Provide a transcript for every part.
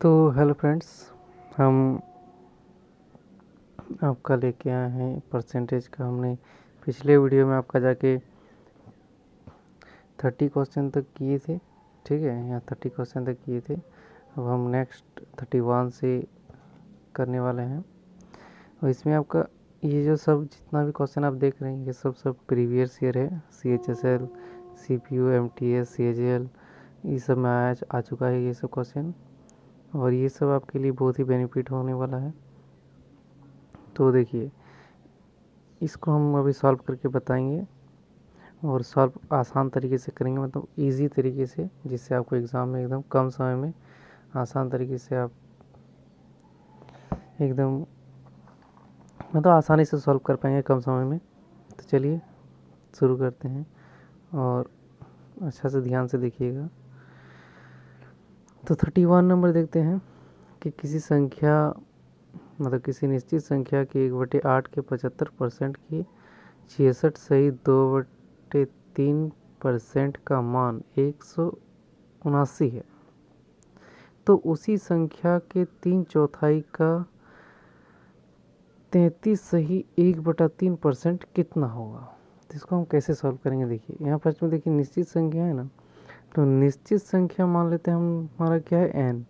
तो hello friends, हम आपका लेके आए हैं परसेंटेज का। हमने पिछले वीडियो में आपका जाके 30 क्वेश्चन तक किए थे, ठीक है। यहाँ 30 क्वेश्चन तक किए थे। अब हम नेक्स्ट 31 से करने वाले हैं। और इसमें आपका ये जो सब जितना भी क्वेश्चन आप देख रहे हैं ये सब प्रीवियस ईयर है। CHSL, CPU, MTS, CGL ये सब में आ चुका है ये सब क्वेश्चन, और ये सब आपके लिए बहुत ही बेनिफिट होने वाला है। तो देखिए, इसको हम अभी सॉल्व करके बताएंगे, और सॉल्व आसान तरीके से करेंगे, मतलब इजी तरीके से, जिससे आपको एग्ज़ाम में एकदम कम समय में आसान तरीके से आप एकदम मतलब आसानी से सॉल्व कर पाएंगे कम समय में। तो चलिए शुरू करते हैं, और अच्छा से ध्यान से देखिएगा। तो 31 नंबर देखते हैं कि किसी संख्या मतलब किसी निश्चित संख्या की 1/8 के 75% की 66 सही 2/3% का मान 179 है, तो उसी संख्या के 3/4 का 33 सही 1/3% कितना होगा। तो इसको हम कैसे सॉल्व करेंगे, देखिए यहाँ फर्स्ट में देखिए निश्चित संख्या है ना, तो निश्चित संख्या मान लेते हैं हम, हमारा क्या है n,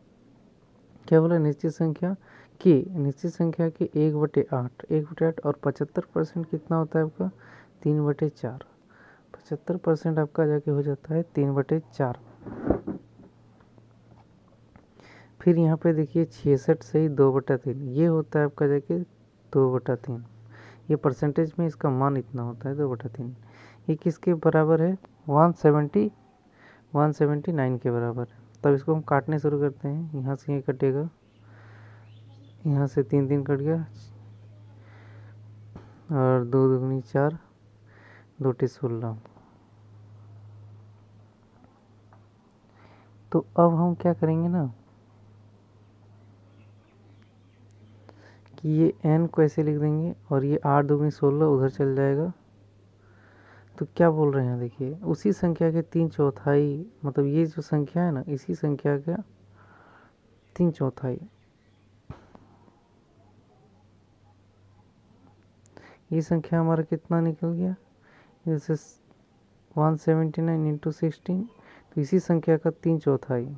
क्या बोला, निश्चित संख्या की 1/8 और 75% कितना होता है आपका 3/4। 75% आपका जाके हो जाता है 3/4। फिर यहाँ पे देखिए 66 सही 2/3, ये होता है आपका जाके 2/3। ये परसेंटेज में इसका मान इतना होता है 2/3। ये किसके बराबर है 179 के बराबर है। तब इसको हम काटने शुरू करते हैं। यहाँ से ये कटेगा, यहाँ से 3 3 कट गया, और 2 दूनी 4, 2 टे 16। तो अब हम क्या करेंगे ना कि ये n को ऐसे लिख देंगे, और ये 8 दूनी 16 उधर चल जाएगा। तो क्या बोल रहे हैं, देखिए उसी संख्या के 3/4, मतलब ये जो संख्या है ना, इसी संख्या का 3/4। ये संख्या हमारा कितना निकल गया, जैसे 179 इंटू 16, तो इसी संख्या का 3/4,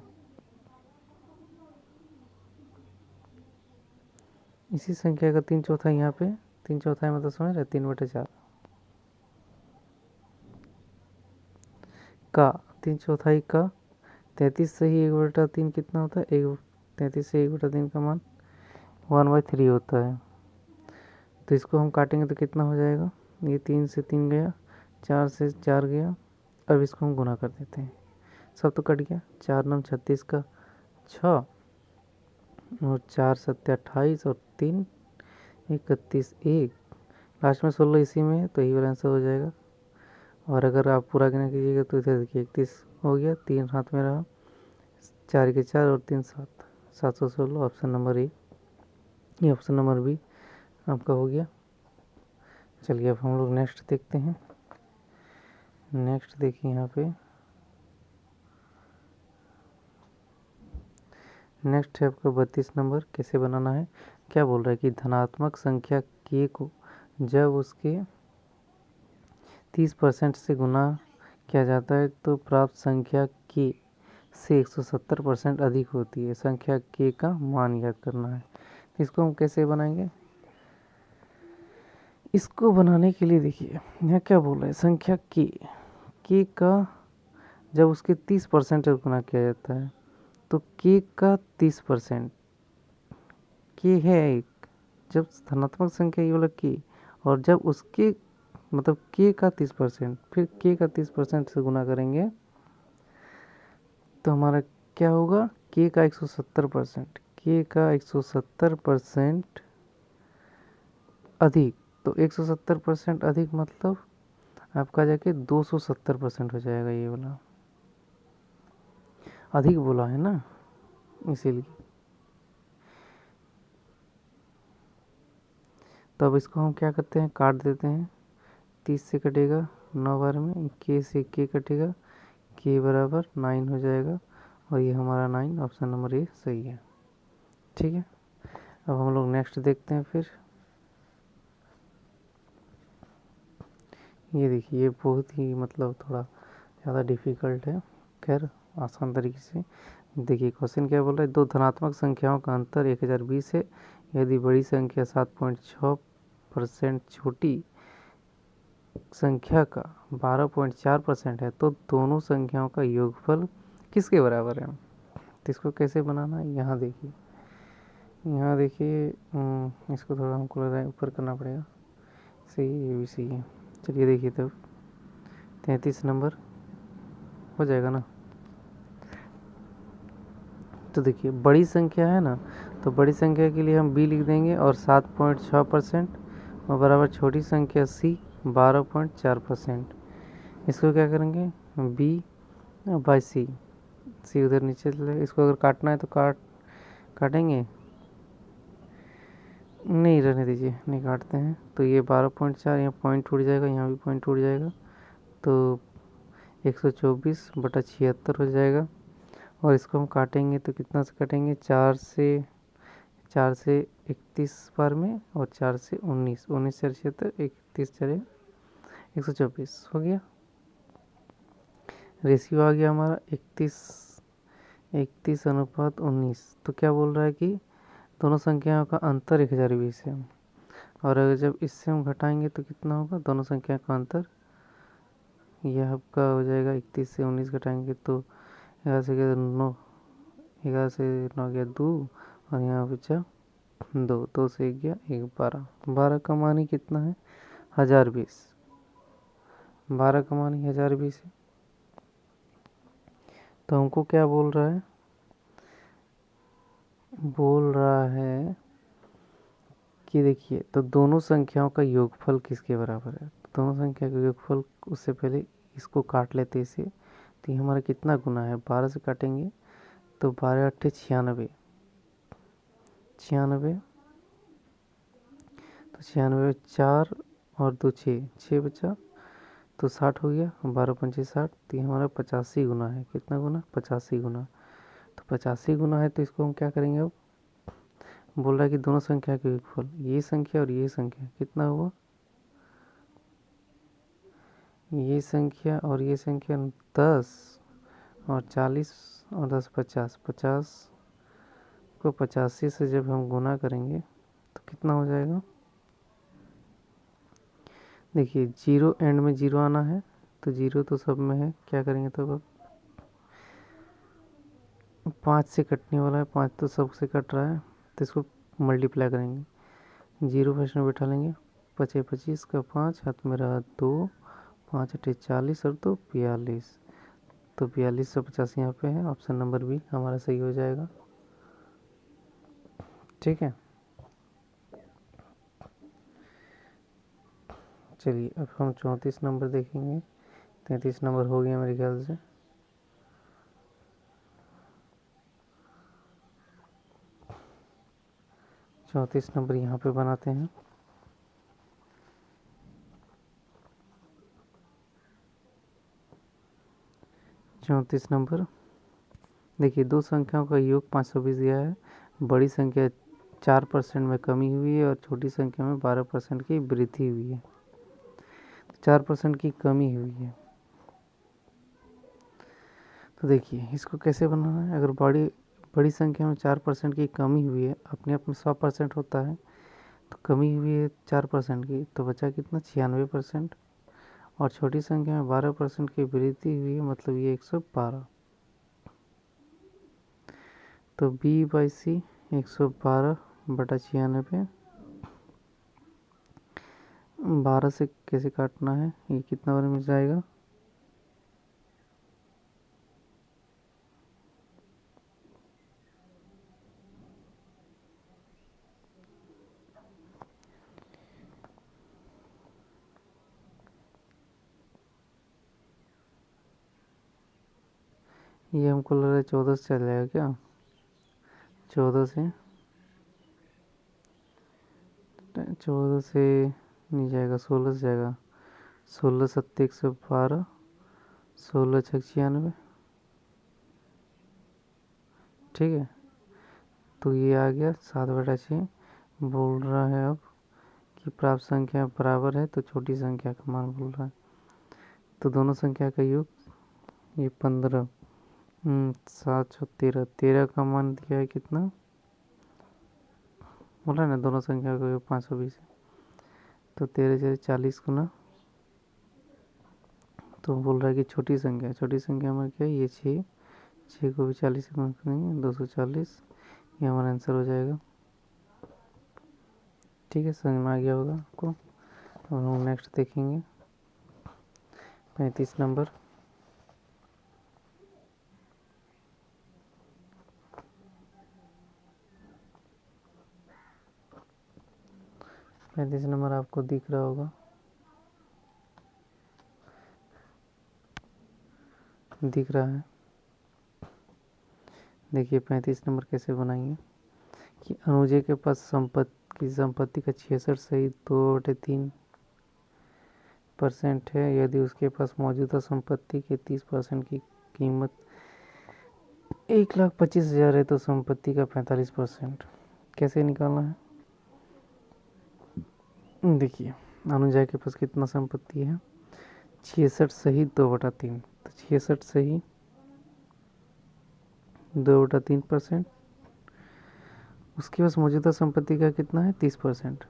इसी संख्या का 3/4 यहाँ पे 3/4 मतलब समझ रहे 3/4 का 3/4 का 33 सही 1/3 कितना होता है, 33 से 1/3 का मान 1/3 होता है। तो इसको हम काटेंगे तो कितना हो जाएगा, ये 3 से 3 गया, 4 से 4 गया। अब इसको हम गुना कर देते हैं, सब तो कट गया। 4 9 36 का 6, और 4 7 28, और 3 31, 1 लास्ट में 16 इसी में है, तो यही वाला आंसर हो जाएगा। और अगर आप पूरा गिना कीजिएगा तो इधर देखिए 31 हो गया, 3 हाथ में रहा, 4 के 4 और 3 7, 716। ऑप्शन नंबर ए, ये ऑप्शन नंबर बी आपका हो गया। चलिए अब हम लोग नेक्स्ट देखते हैं। नेक्स्ट देखिए यहाँ पे नेक्स्ट है आपका 32 नंबर। कैसे बनाना है, क्या बोल रहा है कि धनात्मक संख्या k को जब उसके 30% से गुना किया जाता है तो प्राप्त संख्या k से 170% अधिक होती है। संख्या k का मान ज्ञात करना है। इसको हम कैसे बनाएंगे, इसको बनाने के लिए देखिए यहाँ क्या बोल रहा है, संख्या k का जब उसके 30% से गुना किया जाता है, तो k का 30%, k है एक, जब धनात्मक संख्या ये वाला k, और जब उसके मतलब k का 30%, फिर k का 30% से गुना करेंगे तो हमारा क्या होगा, k का 170%, k का 170% अधिक। तो 170% अधिक मतलब आपका जाके 270% हो जाएगा। ये वाला अधिक बोला है ना, इसीलिए। तो अब इसको हम क्या करते हैं, काट देते हैं। 30 से कटेगा 9 बार में, k से k कटेगा, k बराबर 9 हो जाएगा, और ये हमारा 9 ऑप्शन नंबर ए सही है। ठीक है, अब हम लोग नेक्स्ट देखते हैं फिर। ये देखिए, ये बहुत ही मतलब थोड़ा ज़्यादा डिफ़िकल्ट है, खैर आसान तरीके से देखिए। क्वेश्चन क्या बोल रहा है, दो धनात्मक संख्याओं का अंतर 1020 है। यदि बड़ी संख्या 7.6% छोटी संख्या का 12.4% है तो दोनों संख्याओं का योगफल किसके बराबर है। तो इसको कैसे बनाना है, यहाँ देखिए, यहाँ देखिए, इसको थोड़ा हमको लग रहा है ऊपर करना पड़ेगा। सही, ये भी सही है। चलिए देखिए, तब 33 नंबर हो जाएगा ना। तो देखिए, बड़ी संख्या है ना, तो बड़ी संख्या के लिए हम b लिख देंगे और 7.6% और बराबर छोटी संख्या c 12.4%। इसको क्या करेंगे, b बाई c, c उधर नीचे चले। इसको अगर काटना है तो काटेंगे, नहीं रहने दीजिए, नहीं काटते हैं। तो ये 12.4, यहाँ पॉइंट टूट जाएगा, यहाँ भी पॉइंट टूट जाएगा, तो 124/76 हो जाएगा। और इसको हम काटेंगे तो कितना से काटेंगे, 4 से 31 बार में, और 4 से 19, 19 से 76, 31 चले 124 हो गया। रेशियो आ गया हमारा 31:19। तो क्या बोल रहा है कि दोनों संख्याओं का अंतर 1020 है। और अगर जब इससे हम घटाएंगे तो कितना होगा, दोनों संख्या का अंतर, यह आपका हो जाएगा 31 से 19 घटाएंगे तो 11 से 9, 11 से 9 गया 2, और यहाँ बचा 2, 2 से 1 गया 1, 12, 12 का मान ही कितना है, 1020। 12 का मान ही 1020 है। तो हमको क्या बोल रहा है, कि देखिए, तो दोनों संख्याओं का योगफल किसके बराबर है। तो दोनों संख्या का योगफल, उससे पहले इसको काट लेते इसे। तो ये हमारा कितना गुना है, 12 से काटेंगे तो 12 8 96, 96, तो 96 4 और 2 6, 6 बचा, तो 60 हो गया, 12 पंचे 60। तो ये हमारा 85 गुना है, कितना गुना, 85 गुना। तो 85 गुना है, तो इसको हम क्या करेंगे, अब बोल रहा है कि दोनों संख्या के योगफल, ये संख्या और ये संख्या कितना हुआ, ये संख्या और ये संख्या 10 और 40 और 10 50, 50 को 85 से जब हम गुना करेंगे तो कितना हो जाएगा। देखिए, जीरो एंड में जीरो आना है, तो जीरो तो सब में है, क्या करेंगे तब, अब 5 से कटने वाला है, 5 तो सबसे कट रहा है, तो इसको मल्टीप्लाई करेंगे। जीरो फर्स्ट में बैठा लेंगे, 25 25 का 5 हाथ में रहा 2, 5 8 40 और 2 42, तो 4250 यहाँ पे है। ऑप्शन नंबर बी हमारा सही हो जाएगा। ठीक है, चलिए अब हम 34 नंबर देखेंगे। 33 नंबर हो गया मेरे ख्याल से। चौंतीस नंबर यहाँ पे बनाते हैं। चौंतीस नंबर, देखिए, दो संख्याओं का योग 520 दिया है। बड़ी संख्या 4% में कमी हुई है और छोटी संख्या में 12% की वृद्धि हुई है। 4% की कमी हुई है, तो देखिए इसको कैसे बनाना है। अगर बड़ी संख्या में 4% की कमी हुई है, अपने आप में 100% होता है, तो कमी हुई है 4% की, तो बचा कितना, 96%। और छोटी संख्या में 12% की वृद्धि हुई है, मतलब ये 112। तो बी बाई सी 112/96, 12 से कैसे काटना है, ये कितना बार मिल जाएगा, ये हमको लग रहा है 14 से चल जाएगा क्या, 14 से, 14 से नहीं जाएगा, 16 से जाएगा। 16 7 112, 16 6 96, ठीक है। तो ये आ गया 7/6। बोल रहा है अब कि प्राप्त संख्या बराबर है, तो छोटी संख्या का मान बोल रहा है। तो दोनों संख्या का योग ये 15, 7 13, 13 का मान दिया है कितना, बोला ना दोनों संख्या का योग 520 है। तो 13 40 गुना, तो बोल रहा है कि छोटी संख्या में क्या है, ये 6 को भी 40 से गुना करेंगे 240, ये हमारा आंसर हो जाएगा। ठीक है, समझ में आ गया होगा आपको। और हम नेक्स्ट देखेंगे 35 नंबर। पैंतीस नंबर आपको दिख रहा होगा, दिख रहा है। देखिए 35 नंबर कैसे बनाएंगे कि अनुजय के पास संपत्ति का 66 सही 2/3% है। यदि उसके पास मौजूदा संपत्ति के 30% की कीमत 1,25,000 है तो संपत्ति का 45% कैसे निकालना है। देखिए अनुजय के पास कितना संपत्ति है, 66 सही 2/3, तो 66 सही 2/3%। उसके पास मौजूदा संपत्ति का कितना है 30%,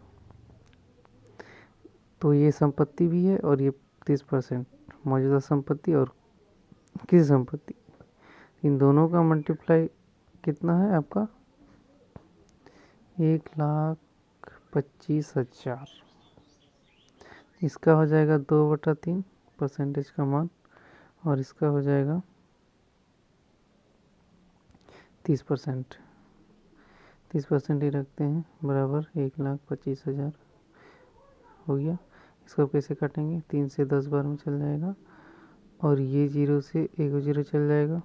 तो ये संपत्ति भी है और ये 30% मौजूदा संपत्ति और किस संपत्ति, इन दोनों का मल्टीप्लाई कितना है आपका 1,25,000। इसका हो जाएगा 2/3 परसेंटेज का मान, और इसका हो जाएगा 30%। 30% ही रखते हैं, बराबर 1,25,000 हो गया। इसको कैसे काटेंगे, 3 से 10 बार में चल जाएगा, और ये 0 से 1 0 चल जाएगा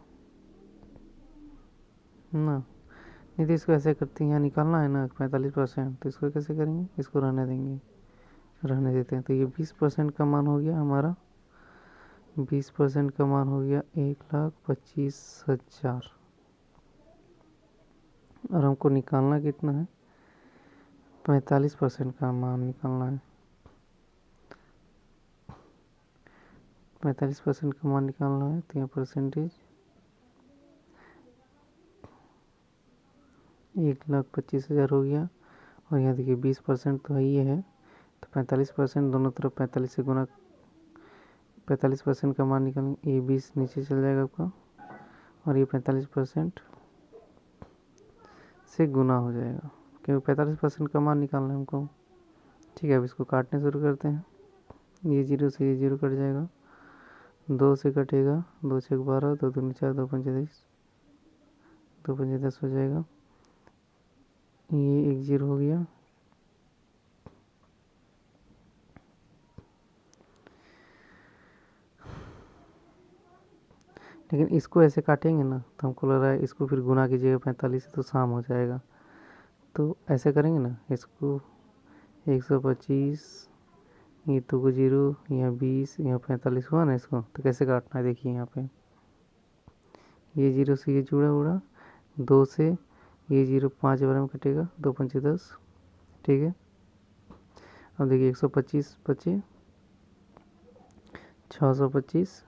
ना। नहीं तो इसको ऐसे करते हैं, यहाँ निकालना है ना 45%, तो इसको कैसे करेंगे, इसको रहने देंगे, रहने देते हैं। तो ये 20% का मान हो गया हमारा, 20% का मान हो गया 1,25,000। और हमको निकालना कितना है, 45% का मान निकालना है। 45% का मान निकालना है, तो यहाँ परसेंटेज 1,25,000 हो गया। और यहाँ देखिए 20% तो ही है, तो 45% दोनों तरफ 45 से गुना, 45% का मान निकालेंगे, ये 20 नीचे चल जाएगा आपका, और ये 45% से गुना हो जाएगा, क्योंकि 45% का मान निकालना है हमको। ठीक है, अब इसको काटने शुरू करते हैं। ये 0 से ये 0 कट जाएगा, 2 से कटेगा, 2 6 12, 2 दूनी 4, 2 पंचे 10, 2 पंचे 10 हो जाएगा। ये 1 0 हो गया, लेकिन इसको ऐसे काटेंगे ना तो हमको लग रहा है इसको फिर गुना कीजिएगा 45 से तो शाम हो जाएगा। तो ऐसे करेंगे ना, इसको 125, ये तो 0, यहाँ 20, यहाँ 45 हुआ ना, इसको तो कैसे काटना है देखिए यहाँ पे, ये 0 से ये जुड़ा उड़ा, 2 से ये 0 5 बार में कटेगा, 2 पंचे 10। ठीक है, अब देखिए 125 बचे 625,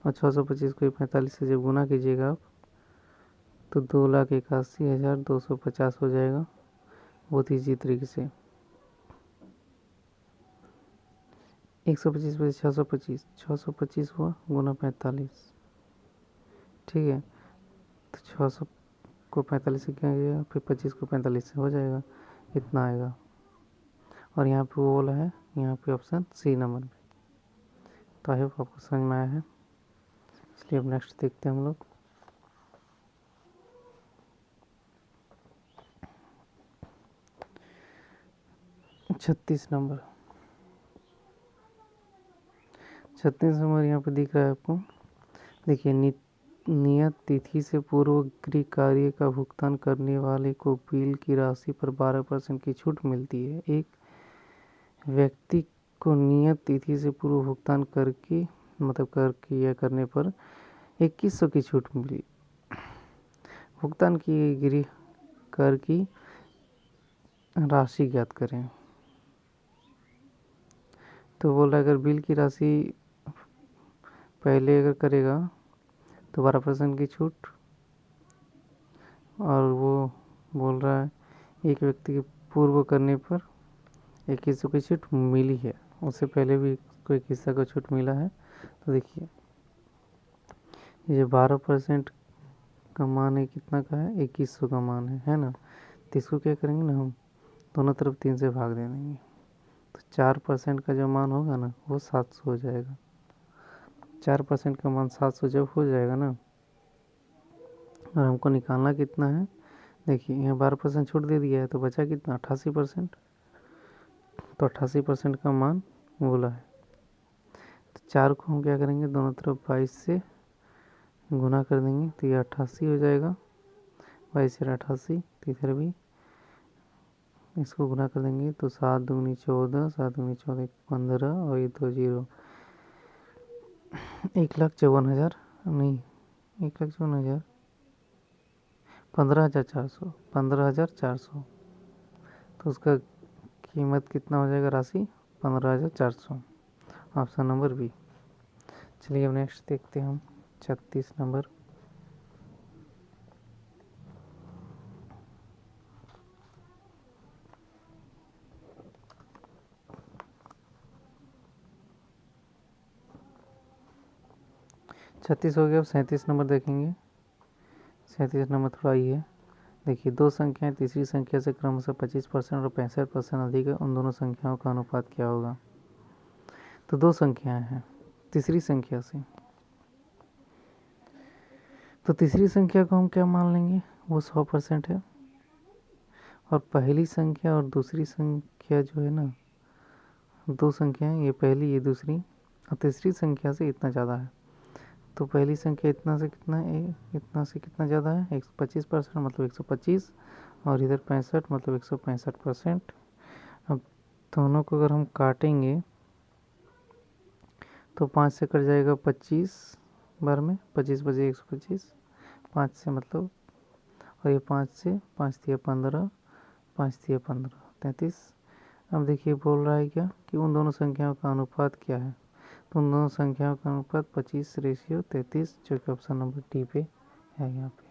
और 625 को 45 से जब गुना कीजिएगा आप तो 2,81,250 हो जाएगा, बहुत ईजी तरीके से। 125 बजे 625, 625 हुआ गुना 45। ठीक है, तो 600 को 45 से क्या गया, फिर 25 को 45 से हो जाएगा, इतना आएगा। और यहाँ पे वो वाला है, यहाँ पे ऑप्शन सी नंबर में। तो आई होप आपको समझ में आया है, इसलिए अब नेक्स्ट देखते हैं हम लोग। छत्तीस नंबर यहाँ पे दिख रहा है आपको। देखिए नियत तिथि से पूर्व गृह कार्य का भुगतान करने वाले को बिल की राशि पर 12% की छूट मिलती है। एक व्यक्ति को नियत तिथि से पूर्व भुगतान करके या करने पर 2100 की छूट मिली। भुगतान की गृह कर की राशि ज्ञात करें। तो बोल रहा है अगर बिल की राशि पहले अगर करेगा तो 12% की छूट, और वो बोल रहा है एक व्यक्ति के पूर्व करने पर 2100 की छूट मिली है, उससे पहले भी कोई किस्सा को छूट मिला है। तो देखिए ये 12% का मान है, कितना का है, 2100 का मान है ना। तो इसको क्या करेंगे ना, हम दोनों तरफ 3 से भाग दे देंगे, तो 4% का जो मान होगा ना वो 700 हो जाएगा। 4% का मान 700 जब हो जाएगा ना, और हमको निकालना कितना है, देखिए यहाँ 12% छूट दे दिया है तो बचा कितना, 88%। तो 88% का मान बोला है। तो 4 को हम क्या करेंगे, दोनों तरफ 22 से गुना कर देंगे तो ये 88 हो जाएगा। 22 से 88, तो इधर भी इसको गुना कर देंगे तो 7 दूनी 14, 7 दूनी 14 15, और ये 2 0, 1,54,000 नहीं, 1,54,000, 15,400, 15,400। तो उसका कीमत कितना हो जाएगा, राशि 15,400। Option number B. चलिए अब नेक्स्ट देखते हैं हम 36 नंबर। छत्तीस हो गया। अब 37 नंबर देखेंगे। 37 नंबर थोड़ा ही है। देखिए दो संख्याएं तीसरी संख्या से क्रमशः 25% और 65% अधिक है, उन दोनों संख्याओं का अनुपात क्या होगा। तो दो संख्याएं हैं तीसरी संख्या से, तो तीसरी संख्या को हम क्या मान लेंगे, वो 100% है। और पहली संख्या और दूसरी संख्या जो है ना, दो संख्याएं, ये पहली ये दूसरी, और तीसरी संख्या से इतना ज़्यादा है। तो पहली संख्या इतना से कितना है, इतना से कितना ज़्यादा है, 125% मतलब 125, और इधर 65 मतलब 165%। अब दोनों को अगर हम काटेंगे तो 5 से कट जाएगा 25 बार में, 25 बजे 125, 5 से मतलब, और ये 5 से 5 दिया 15, 5 दिया 15, 33। अब देखिए बोल रहा है क्या कि उन दोनों संख्याओं का अनुपात क्या है। तो उन दोनों संख्याओं का अनुपात 25:33, जो कि ऑप्शन नंबर डी पे है यहाँ पे।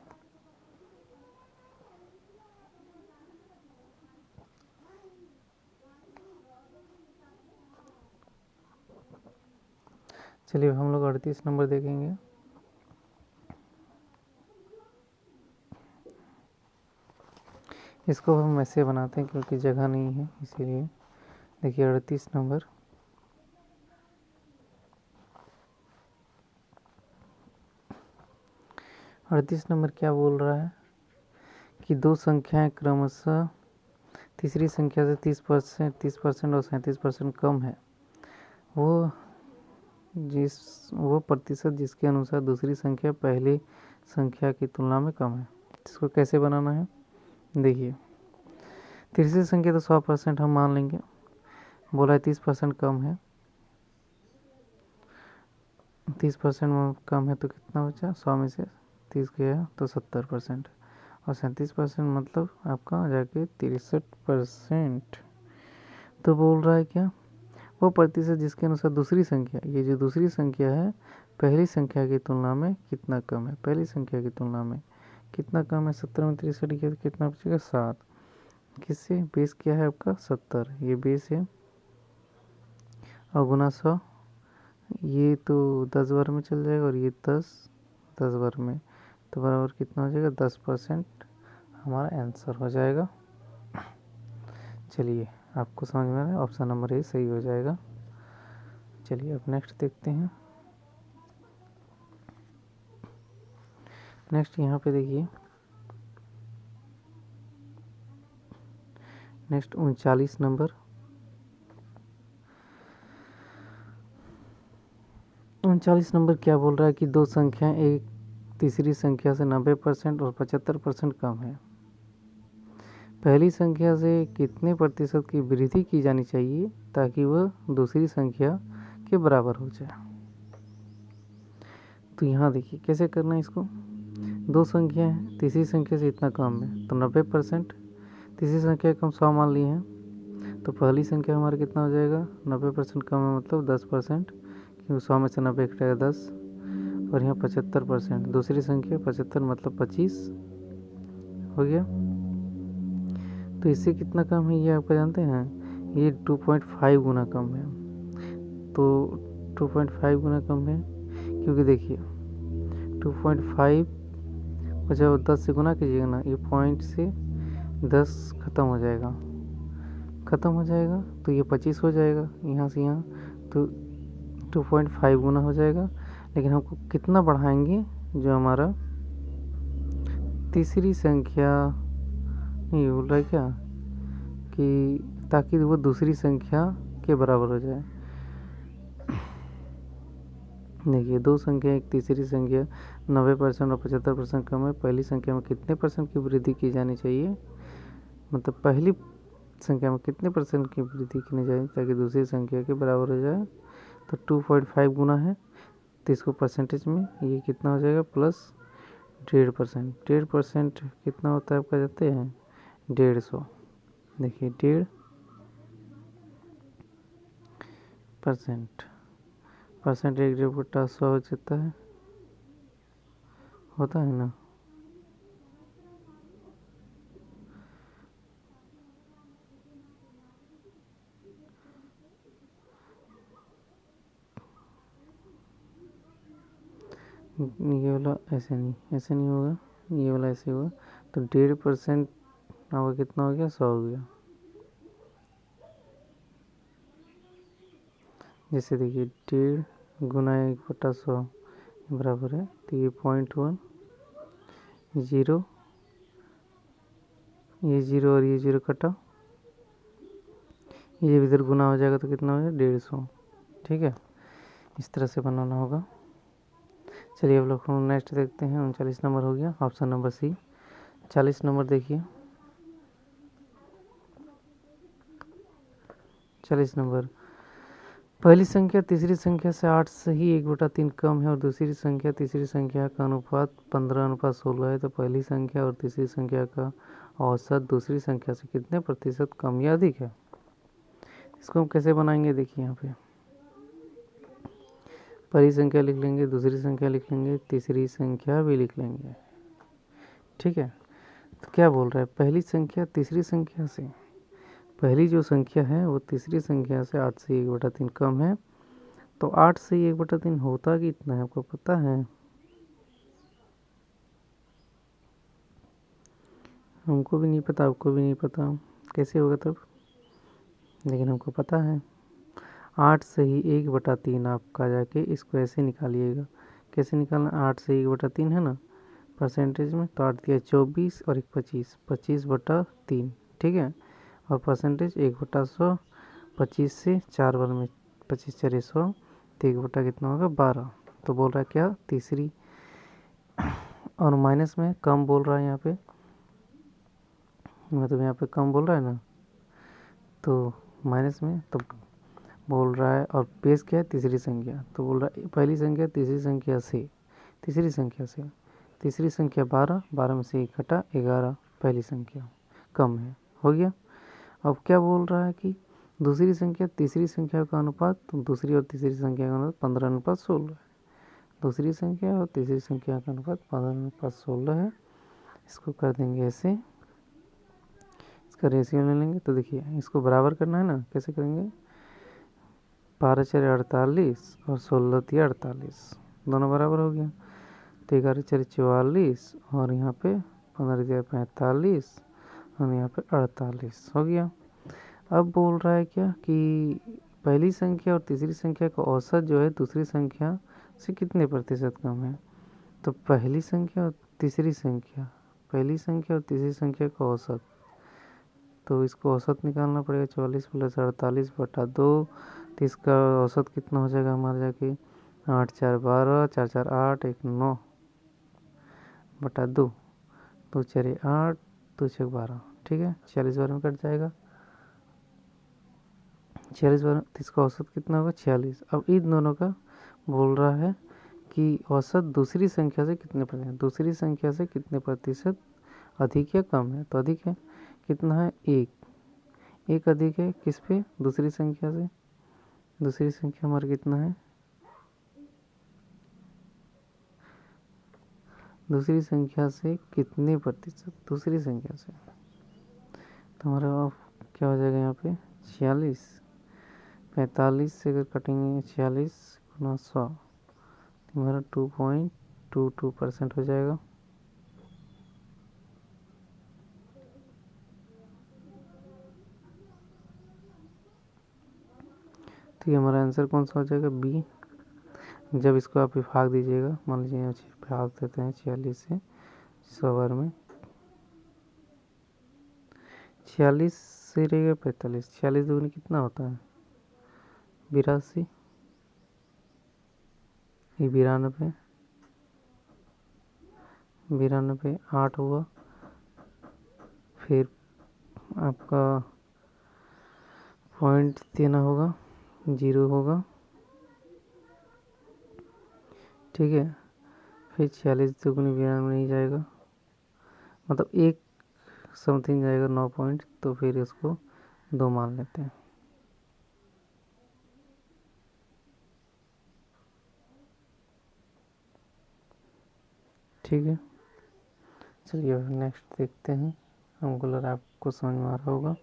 चलिए हम लोग 38 नंबर देखेंगे। इसको हम ऐसे बनाते हैं क्योंकि जगह नहीं है इसीलिए। देखिए 38 नंबर, क्या बोल रहा है कि दो संख्याएं क्रमशः तीसरी संख्या से 30% और 37% कम है, वो प्रतिशत जिसके अनुसार दूसरी संख्या पहली संख्या की तुलना में कम है। इसको कैसे बनाना है, देखिए तीसरी संख्या तो 100% हम मान लेंगे, बोला है 30% कम है, 30% कम है तो कितना बचा, 100 में से 30 गया तो 70%, और 37% मतलब आपका जाके 63%। तो बोल रहा है क्या, वो प्रतिशत जिसके अनुसार दूसरी संख्या, ये जो दूसरी संख्या है पहली संख्या की तुलना में कितना कम है, पहली संख्या की तुलना में कितना कम है। 70 में 63 गया तो कितना बचेगा, 7। किससे, बेस क्या है आपका 70, ये बेस है, और गुना 100, ये तो 10 बार में चल जाएगा, और ये 10 बार में, तो बराबर कितना हो जाएगा, 10% हमारा आंसर हो जाएगा। चलिए आपको समझ में आ रहा है, ऑप्शन नंबर ए सही हो जाएगा। चलिए अब नेक्स्ट देखते हैं। नेक्स्ट यहाँ पे देखिए, नेक्स्ट 39 नंबर। 39 नंबर क्या बोल रहा है कि दो संख्याएं एक तीसरी संख्या से 90% और 75% कम है, पहली संख्या से कितने प्रतिशत की वृद्धि की जानी चाहिए ताकि वह दूसरी संख्या के बराबर हो जाए। तो यहाँ देखिए कैसे करना है इसको। दो संख्या है, तीसरी संख्या से इतना कम है तो 90%, तीसरी संख्या का हम 100 मान लिए हैं तो पहली संख्या हमारा कितना हो जाएगा, 90% कम है मतलब 10%, क्योंकि 100 में से 90 कटेगा 10, और यहाँ 75%, दूसरी संख्या 75 मतलब 25 हो गया। तो इससे कितना कम है ये आपका जानते हैं, ये 2.5 गुना कम है। तो 2.5 गुना कम है क्योंकि देखिए 2.5 और जब 10 से गुना कीजिएगा ना, ये पॉइंट से 10 ख़त्म हो जाएगा, तो ये 25 हो जाएगा यहाँ से यहाँ, तो 2.5 गुना हो जाएगा। लेकिन हमको कितना बढ़ाएंगे, जो हमारा तीसरी संख्या नहीं बोल रहा है क्या, कि ताकि वो दूसरी संख्या के बराबर हो जाए। देखिए दो संख्या, एक तीसरी संख्या 90% और 75% कम है, पहली संख्या में कितने परसेंट की वृद्धि की जानी चाहिए, मतलब पहली संख्या में कितने परसेंट की वृद्धि की जाए ताकि दूसरी संख्या के बराबर हो जाए। तो 2.5 गुना है, तो इसको परसेंटेज में ये कितना हो जाएगा, प्लस 1.5%। 1.5% कितना होता है आपका जानते हैं, 150। देखिए 1.5% 1.5 हो जाता है, होता है ना। ये वाला ऐसे नहीं होगा, ये वाला ऐसे होगा। तो 1.5% आपका कितना हो गया, 100 हो गया। जैसे देखिए 1.5 गुना 1/100 बराबर है, तो ये 0.1 0, ये 0 और ये 0 कटा, ये इधर गुना हो जाएगा तो कितना हो जाएगा, 150। ठीक है, इस तरह से बनाना होगा। चलिए अब लोग नेक्स्ट देखते हैं। 39 नंबर हो गया, ऑप्शन नंबर सी। 40 नंबर देखिए, 40 नंबर, पहली संख्या तीसरी संख्या से 8 से ही 1/3 कम है और दूसरी संख्या तीसरी संख्या का अनुपात 15:16 है, तो पहली संख्या और तीसरी संख्या का औसत दूसरी संख्या से कितने प्रतिशत कम या अधिक है। इसको हम कैसे बनाएंगे, देखिए यहाँ पे पहली संख्या लिख लेंगे, दूसरी संख्या लिख लेंगे, तीसरी संख्या भी लिख लेंगे। ठीक है, तो क्या बोल रहा है, पहली संख्या तीसरी संख्या से, पहली जो संख्या है वो तीसरी संख्या से 8 से 1/3 कम है, तो 8 से 1/3 होता कितना है आपको पता है, हमको भी नहीं पता, आपको भी नहीं पता, कैसे होगा तब, लेकिन हमको पता है 8 से ही 1/3 आपका जाके इसको ऐसे निकालिएगा। कैसे निकालना, 8 से 1/3 है ना परसेंटेज में, तो 8 दिया 24 और 1 25, 25/3। ठीक है, और परसेंटेज 1/100, 25 से 4 बार में 25 4 100, तो 1 कितना होगा 12। तो बोल रहा है क्या, तीसरी, और माइनस में कम बोल रहा है यहाँ पे, मतलब यहाँ पे कम बोल रहा है ना, तो माइनस में तो बोल रहा है, और बेस क्या है, तीसरी संख्या, तो बोल रहा है पहली संख्या तीसरी संख्या से, तीसरी संख्या से, तीसरी संख्या 12, 12 में से 1 घटा 11, पहली संख्या कम है, हो गया। अब क्या बोल रहा है कि दूसरी संख्या तीसरी संख्या का अनुपात, तो दूसरी और तीसरी संख्या का अनुपात 15:16 है, दूसरी संख्या और तीसरी संख्या का अनुपात 15:16 है। इसको कर देंगे ऐसे, इसका रेशियो ले लेंगे, तो देखिए इसको बराबर करना है ना, कैसे करेंगे, 12 4 48 और 16 3 48, दोनों बराबर हो गया, तो 11 4 44 और यहाँ पे 15 4 45 और यहाँ पे 48 हो गया। अब बोल रहा है क्या कि पहली संख्या और तीसरी संख्या का औसत जो है दूसरी संख्या से कितने प्रतिशत कम है, तो पहली संख्या और तीसरी संख्या, पहली संख्या और तीसरी संख्या का औसत, तो इसको औसत निकालना पड़ेगा, 44 + 48/2, तो इसका औसत कितना हो जाएगा हमारा जाके 8 4 12, 4 4 8, 1 9/2, 2 4 8, 2 6 12। ठीक है, 46 बार में कट जाएगा, 46 बार, इसका औसत कितना होगा 46। अब इन दोनों का बोल रहा है की औसत दूसरी संख्या से कितने प्रतिशत, दूसरी संख्या से कितने प्रतिशत अधिक या कम है। तो अधिक है, कितना है, एक अधिक है किस पे, दूसरी संख्या से। दूसरी संख्या हमारा कितना है, दूसरी संख्या से कितने प्रतिशत, दूसरी संख्या से। तो हमारा क्या हो जाएगा यहाँ पे 46, 45 से अगर कटेंगे 46 गुना 100 तो हमारा 2.22% हो जाएगा। तो ये हमारा आंसर कौन सा हो जाएगा, बी। जब इसको आप भाग दीजिएगा, मान लीजिए भाग देते हैं 46 से 100 बार में, 46 से रहेगा 45, 46 दूनी कितना होता है 82, ये 92, 92 8 हुआ, फिर आपका पॉइंट देना होगा, 0 होगा, ठीक है। फिर 46 दुगुनी 92 नहीं जाएगा, मतलब एक समथिंग जाएगा 9 पॉइंट, तो फिर इसको 2 मान लेते हैं। ठीक है, चलिए नेक्स्ट देखते हैं। हमको लग रहा है आपको समझ में आ रहा होगा।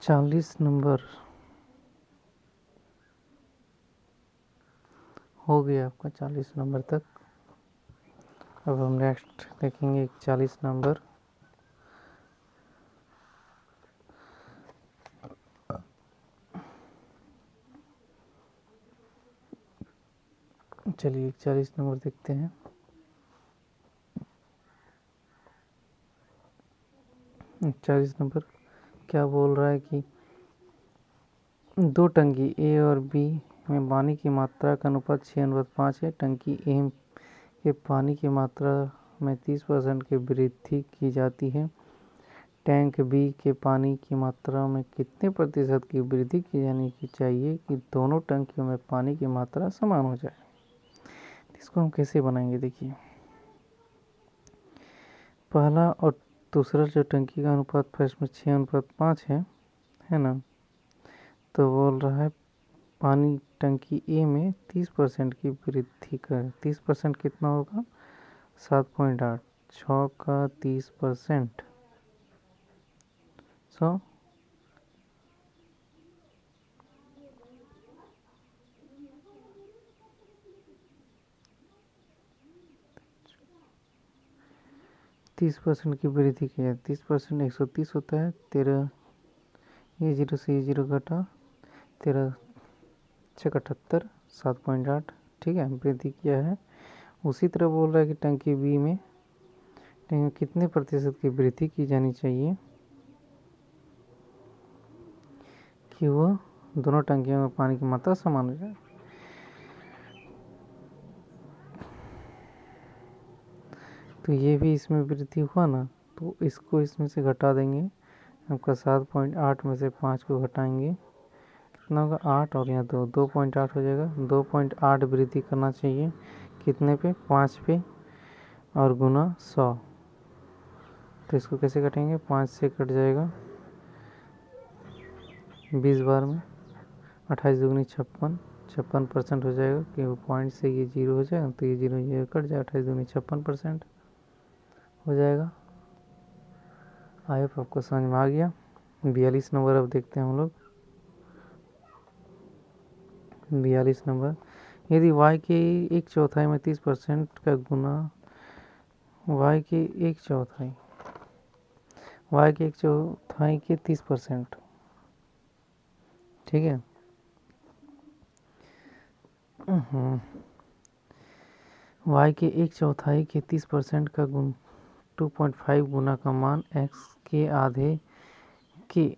चालीस नंबर हो गया आपका 40 नंबर तक। अब हम नेक्स्ट देखेंगे 41 नंबर। चलिए 41 नंबर देखते हैं। चालीस नंबर क्या बोल रहा है कि दो टंकी ए और बी में पानी की मात्रा का अनुपात 6:5 है। टंकी ए के पानी की मात्रा में 30% की वृद्धि की जाती है। टैंक बी के पानी की मात्रा में कितने प्रतिशत की वृद्धि की जानी चाहिए कि दोनों टंकियों में पानी की मात्रा समान हो जाए। इसको हम कैसे बनाएंगे, देखिए पहला और दूसरा जो टंकी का अनुपात फर्स्ट में 6:5 है ना। तो बोल रहा है पानी टंकी ए में 30% की वृद्धि कर। 30% कितना होगा 7.8, 6 का 30%, 100। तीस परसेंट की वृद्धि की है। 30% 130 होता है। 13 ये 0 से ये 0 घटा, 13 6 78, 7.8, ठीक है, वृद्धि किया है। उसी तरह बोल रहा है कि टंकी बी में कितने प्रतिशत की वृद्धि की जानी चाहिए कि वह दोनों टंकियों में पानी की मात्रा समान हो जाए। तो ये भी इसमें वृद्धि हुआ ना, तो इसको इसमें से घटा देंगे। आपका 7.8 में से 5 को घटाएंगे, कितना होगा 8, और यहाँ 2.8 हो जाएगा। 2.8 वृद्धि करना चाहिए कितने पे, 5 पे, और गुना 100। तो इसको कैसे कटेंगे, 5 से कट जाएगा 20 बार में, 28 दूनी 56, 56% हो जाएगा कि वो पॉइंट से ये 0 हो जाएगा, तो ये 0 कट जाएगा, 28 दूनी 56% हो जाएगा। आई होप आपको समझ में आ गया। 42 नंबर अब देखते हैं हम लोग। 42 नंबर, यदि y के 1/4 में 30% का गुना y के 1/4, y के 1/4 के 30%, ठीक है, y के 1/4 के 30% का गुण 2.5 गुना का मान x के आधे के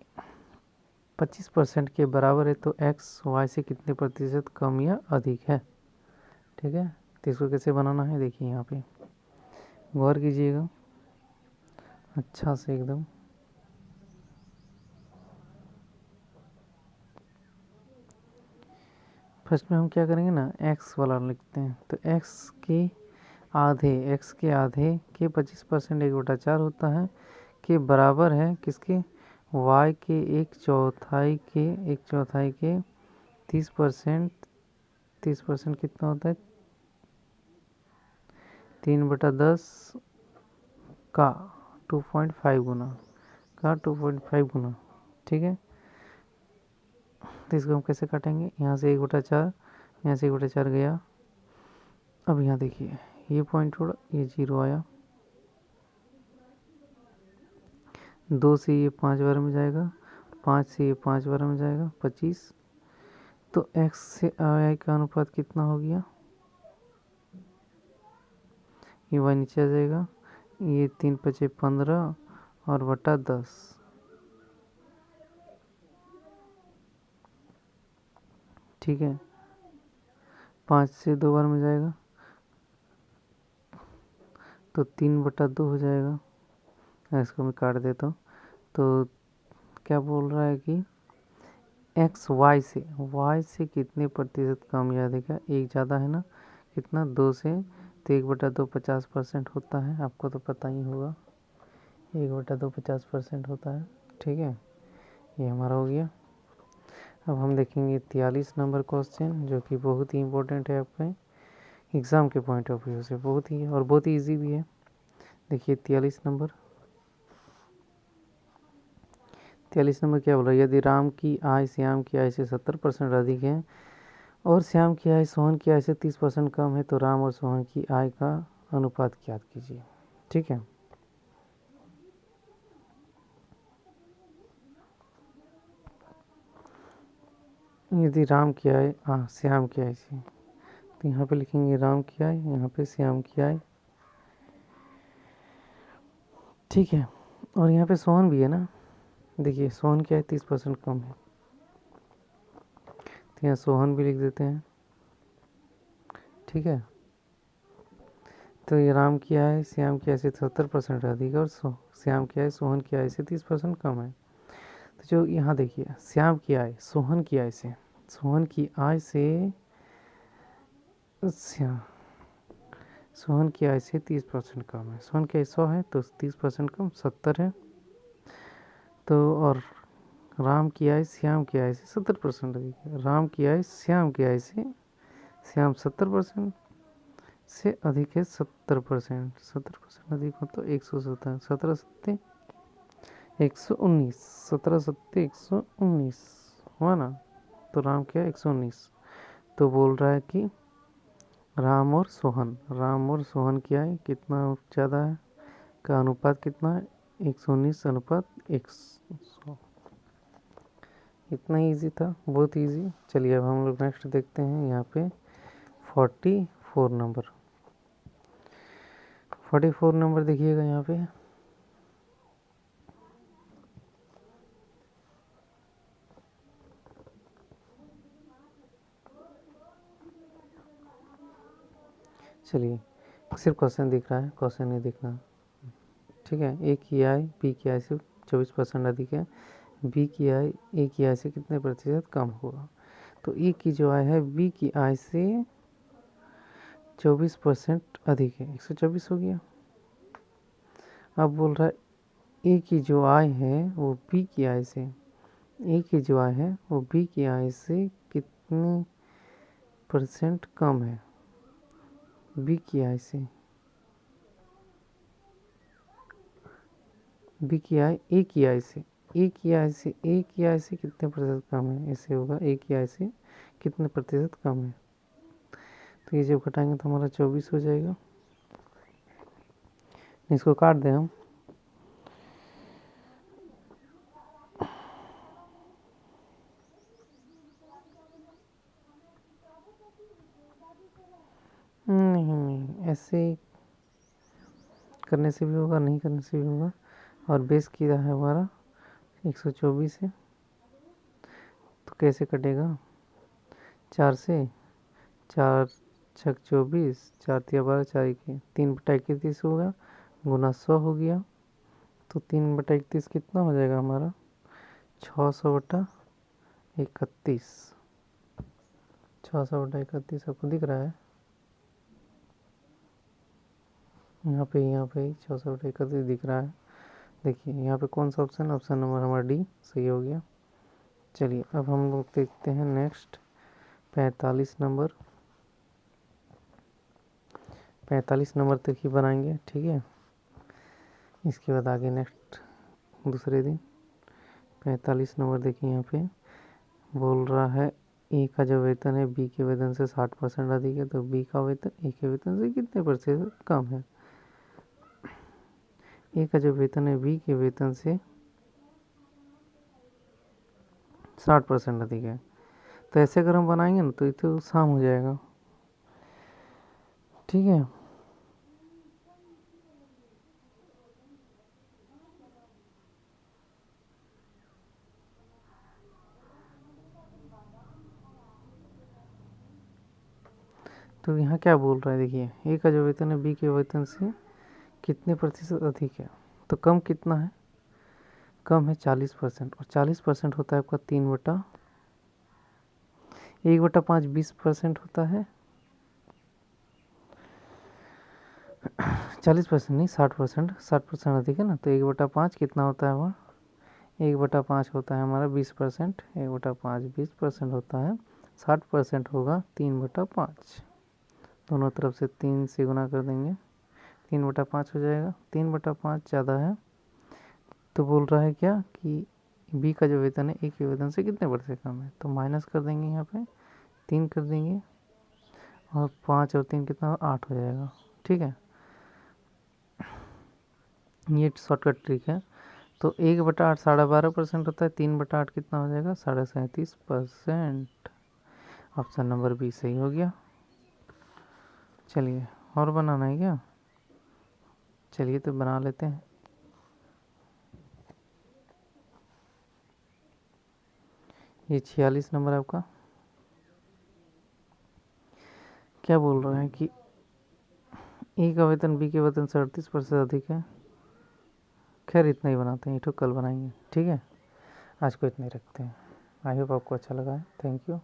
25% के बराबर है, तो x y से कितने प्रतिशत कम या अधिक है। ठीक है, तो इसको कैसे बनाना है देखिए, यहाँ पे गौर कीजिएगा अच्छा से एकदम। फर्स्ट में हम क्या करेंगे ना, x वाला लिखते हैं, तो x के आधे के 25% 1/4 होता है के बराबर है किसके, y के 1/4 के 30% कितना होता है, 3/10 का 2.5 गुना। ठीक है, तो इसको हम कैसे काटेंगे, यहाँ से 1/4, यहाँ से 1/4 गया। अब यहाँ देखिए, ये पॉइंट छोड़ा, ये 0 आया, 2 से ये 5 बार में जाएगा, 5 से ये 5 बार में जाएगा, 25। तो x से y का अनुपात कितना हो गया, ये y नीचे आ जाएगा, ये 3×5 = 15 और बटा 10। ठीक है, 5 से 2 बार में जाएगा, तो 3/2 हो जाएगा। इसको मैं काट देता हूँ। तो क्या बोल रहा है कि x y से कितने प्रतिशत कम या अधिक है, एक ज़्यादा है ना, कितना 2 से, तो 1/2 50% होता है, आपको तो पता ही होगा, 1/2 50% होता है। ठीक है, ये हमारा हो गया। अब हम देखेंगे 43 नंबर क्वेश्चन, जो कि बहुत ही इम्पोर्टेंट है आपके एग्ज़ाम के पॉइंट ऑफ व्यू से, बहुत ही और बहुत ही ईजी भी है। देखिए 43 नंबर क्या बोल रहा है, यदि राम की आय श्याम की आय से 70% अधिक है और श्याम की आय सोहन की आय से 30% कम है, तो राम और सोहन की आय का अनुपात ज्ञात कीजिए। ठीक है, यदि राम की आय श्याम की आय से, तो यहाँ पे लिखेंगे राम की आय, यहाँ पे श्याम की आय। ठीक है, और यहाँ पे सोहन भी है ना, देखिए सोहन की आय 30% कम है, तो यहाँ सोहन भी लिख देते हैं। ठीक है, तो ये राम की आय श्याम की आय से 70% अधिक है और श्याम की आय सोहन की आय से 30% कम है। तो जो यहाँ देखिए, श्याम की आय सोहन की आय से 30% कम है। सोहन की आय 100 है, तो 30% कम 70 है। तो और राम की आय श्याम की आय से 70% अधिक है। राम की आय श्याम की आय से, श्याम 70% से अधिक है, 70% अधिक हो तो 117, 17 सत्ते 119, 17 सत्ते 119 हुआ ना, तो राम क्या 119। तो बोल रहा है कि राम और सोहन की आय कितना ज़्यादा है, का अनुपात कितना है, 119:100। इतना ईजी था, बहुत ईजी। चलिए अब हम लोग नेक्स्ट देखते हैं, यहाँ पे 44 नंबर देखिएगा यहाँ पे। चलिए, सिर्फ क्वेश्चन दिख रहा है, क्वेश्चन नहीं दिखना। ठीक है, ए की आय बी की आय से 24% अधिक है, बी की आय ए की आय से कितने प्रतिशत कम होगा। तो ए की जो आय है बी की आय से 24% अधिक है, 124 हो गया। अब बोल रहा है ए की जो आय है वो बी की आय से, ए की जो आय है वो बी की आय से कितने % कम है, बी की आय से, बी की आय ए की आय से, ए की आय से कितने प्रतिशत कम है, ऐसे होगा ए की आय से कितने प्रतिशत कम है। तो ये जब घटाएंगे तो हमारा 24 हो जाएगा। इसको काट दें हम, ऐसे करने से भी होगा, नहीं करने से भी होगा। और बेस किया है हमारा 124 है, तो कैसे कटेगा? 4 से, 4 छक 24, 4 तिया 12, 4 1 3/31 होगा, गुना 100 हो गया। तो 3/31 कितना हो जाएगा हमारा? 600/31। 600/31 आपको दिख रहा है? यहाँ पे 600/31 दिख रहा है। देखिए यहाँ पे कौन सा ऑप्शन? ऑप्शन नंबर हमारा डी सही हो गया। चलिए अब हम लोग देखते हैं नेक्स्ट 45 नंबर। 45 नंबर तक ही बनाएंगे, ठीक है। इसके बाद आगे नेक्स्ट दूसरे दिन 45 नंबर देखिए यहाँ पे बोल रहा है ए का जो वेतन है बी के वेतन से 60% अधिक है, तो बी का वेतन ए के वेतन से कितने प्रतिशत कम है? ए का जो वेतन है बी के वेतन से 60% अधिक है। तो ऐसे अगर हम बनाएंगे ना तो ये तो शाम हो जाएगा, ठीक है। तो यहाँ क्या बोल रहा है? देखिए ए का जो वेतन है बी के वेतन से कितने प्रतिशत अधिक है? तो कम कितना है? कम है 40%, और 40% होता है आपका 1/5 20% होता है। 40% नहीं, 60%, 60% अधिक है ना, तो 1/5 कितना होता है? वह 1/5 होता है हमारा 20%, 1/5 20% होता है, 60% होगा 3/5। दोनों तरफ से 3 से गुना कर देंगे, 3/5 हो जाएगा। 3/5 ज़्यादा है, तो बोल रहा है क्या कि बी का जो वेतन है ए के वेतन से कितने प्रतिशत कम है? तो माइनस कर देंगे, यहाँ पे 3 कर देंगे, और 5 और 3 कितना? 8 हो जाएगा, ठीक है। ये शॉर्टकट ट्रिक है। तो 1/8 12.5% होता है, 3/8 कितना हो जाएगा? 37.5%। ऑप्शन नंबर बी सही हो गया। चलिए और बनाना है क्या? चलिए तो बना लेते हैं। ये 46 नंबर आपका क्या बोल रहे हैं कि ए का वेतन बी के वेतन से 38% अधिक है। खैर इतना ही बनाते हैं, ये तो कल बनाएंगे, ठीक है। आज को इतने रखते हैं। आई होप आपको अच्छा लगा है। Thank you.